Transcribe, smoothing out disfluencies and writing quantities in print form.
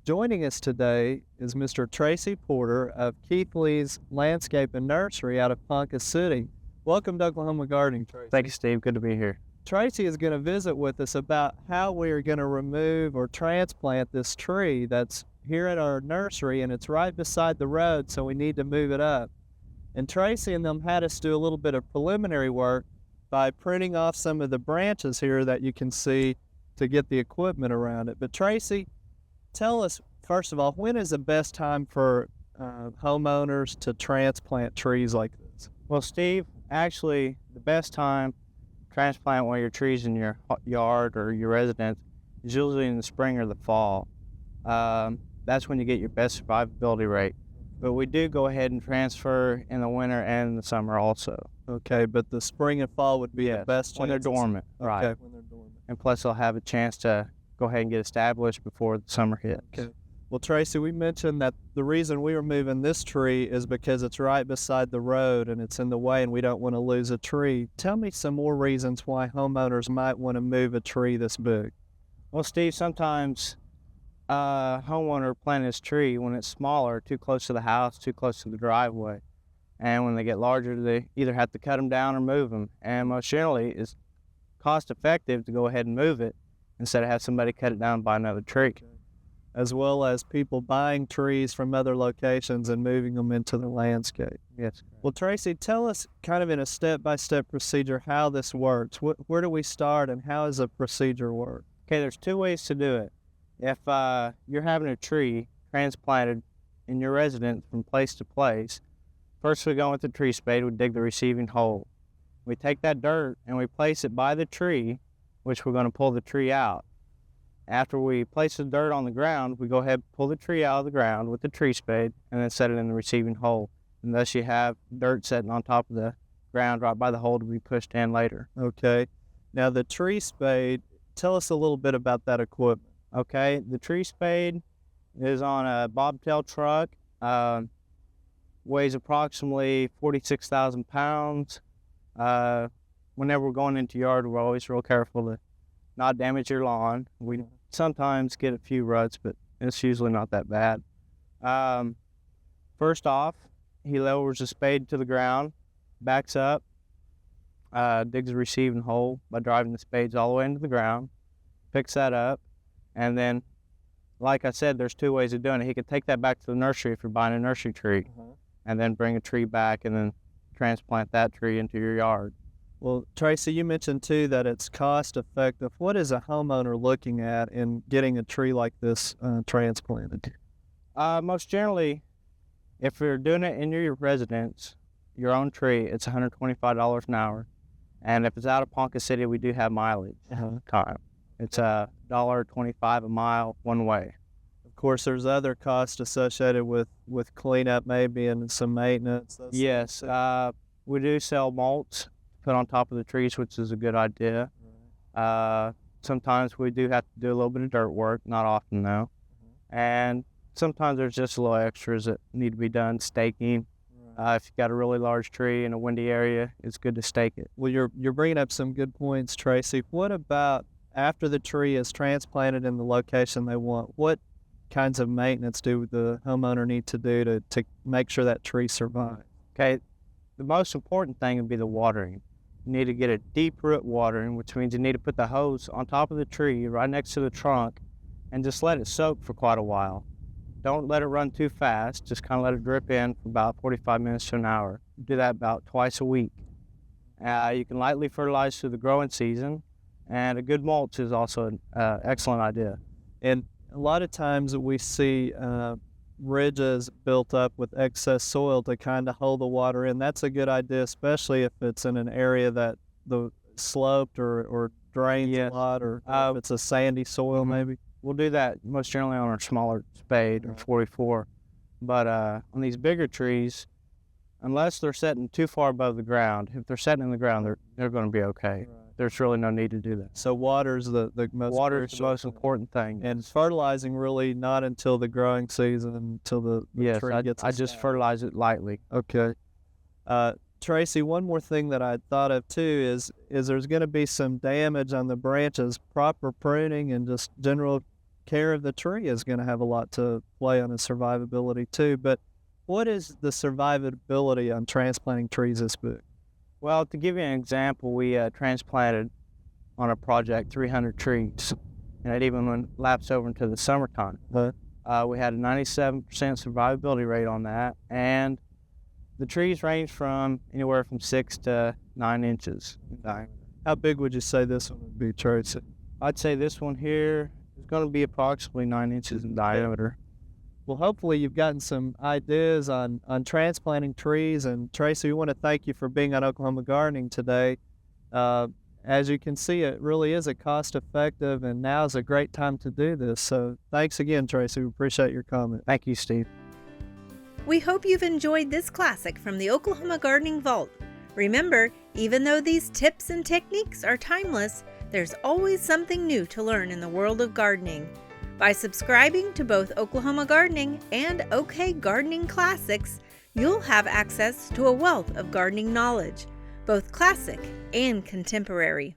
Joining us today is Mr. Tracy Porter of Keathly's Landscape and Nursery out of Ponca City. Welcome to Oklahoma Gardening, Tracy. Thank you, Steve. Good to be here. Tracy is going to visit with us about how we are going to remove or transplant this tree that's here at our nursery, and it's right beside the road, so we need to move it up. And Tracy and them had us do a little bit of preliminary work by printing off some of the branches here that you can see to get the equipment around it. But Tracy, tell us, first of all, when is the best time for homeowners to transplant trees like this? Well, Steve, actually, the best time to transplant one of your trees in your yard or your residence is usually in the spring or the fall. That's when you get your best survivability rate. But we do go ahead and transfer in the winter and in the summer also. Okay, but the spring and fall would be the best when they're chances? dormant, right? Okay, when they're dormant. And plus, they'll have a chance to go ahead and get established before the summer hits. Okay. Well, Tracy, we mentioned that the reason we were moving this tree is because it's right beside the road and it's in the way and we don't want to lose a tree. Tell me some more reasons why homeowners might want to move a tree this big. Well, Steve, sometimes a homeowner plant his tree when it's smaller, too close to the house, too close to the driveway. And when they get larger, they either have to cut them down or move them. And most generally, it's cost effective to go ahead and move it instead of have somebody cut it down by another tree. Okay. As well as people buying trees from other locations and moving them into the landscape. Yes. Well, Tracy, tell us kind of in a step-by-step procedure how this works. Where do we start and how does the procedure work? Okay, there's two ways to do it. If you're having a tree transplanted in your residence from place to place, first we go with the tree spade, we dig the receiving hole. We take that dirt and we place it by the tree, which we're going to pull the tree out. After we place the dirt on the ground, we go ahead and pull the tree out of the ground with the tree spade and then set it in the receiving hole. And thus you have dirt sitting on top of the ground right by the hole to be pushed in later. Okay. Now the tree spade, tell us a little bit about that equipment. Okay, the tree spade is on a bobtail truck, weighs approximately 46,000 pounds. Whenever we're going into yard, we're always real careful to not damage your lawn. We sometimes get a few ruts, but it's usually not that bad. First off, he lowers the spade to the ground, backs up, digs a receiving hole by driving the spades all the way into the ground, picks that up, and then, like I said, there's two ways of doing it. He could take that back to the nursery if you're buying a nursery tree, and then bring a tree back and then transplant that tree into your yard. Well, Tracy, you mentioned too that it's cost effective. What is a homeowner looking at in getting a tree like this transplanted? Most generally, if you're doing it in your residence, your own tree, it's $125 an hour. And if it's out of Ponca City, we do have mileage time. It's $1.25 a mile one way. Of course, there's other costs associated with cleanup maybe and some maintenance. Yes, we do sell mulch put on top of the trees, which is a good idea. Sometimes we do have to do a little bit of dirt work, not often though. And sometimes there's just a little extras that need to be done, staking. If you've got a really large tree in a windy area, it's good to stake it. Well, you're bringing up some good points, Tracy. What about after the tree is transplanted in the location they want? What kinds of maintenance do the homeowner need to do to make sure that tree survives? Okay, the most important thing would be the watering. You need to get a deep root watering, which means you need to put the hose on top of the tree right next to the trunk and just let it soak for quite a while. Don't let it run too fast, just kind of let it drip in for about 45 minutes to an hour. Do that about twice a week. You can lightly fertilize through the growing season, and a good mulch is also an excellent idea. And a lot of times we see ridges built up with excess soil to kind of hold the water in. That's a good idea, especially if it's in an area that the sloped or drains a lot, or if it's a sandy soil maybe. We'll do that most generally on our smaller spade or 44. But on these bigger trees, unless they're setting too far above the ground, if they're setting in the ground, they're going to be okay. There's really no need to do that. So water's the most important thing. And fertilizing really not until the growing season, until the tree gets established. I just fertilize it lightly. Okay. Tracy, one more thing that I thought of too is there's going to be some damage on the branches. Proper pruning and just general care of the tree is going to have a lot to play on its survivability too. But what is the survivability on transplanting trees this big? Well, to give you an example, we transplanted on a project 300 trees, and it even went lapsed over into the summertime. We had a 97% survivability rate on that, and the trees range from anywhere from 6 to 9 inches in diameter. How big would you say this one would be, Tracy? I'd say this one here is going to be approximately 9 inches in diameter. Well, hopefully you've gotten some ideas on transplanting trees. And Tracy, we want to thank you for being on Oklahoma Gardening today. As you can see, it really is a cost-effective, and now is a great time to do this. So thanks again, Tracy. We appreciate your comment. Thank you, Steve. We hope you've enjoyed this classic from the Oklahoma Gardening Vault. Remember, even though these tips and techniques are timeless, there's always something new to learn in the world of gardening. By subscribing to both Oklahoma Gardening and OK Gardening Classics, you'll have access to a wealth of gardening knowledge, both classic and contemporary.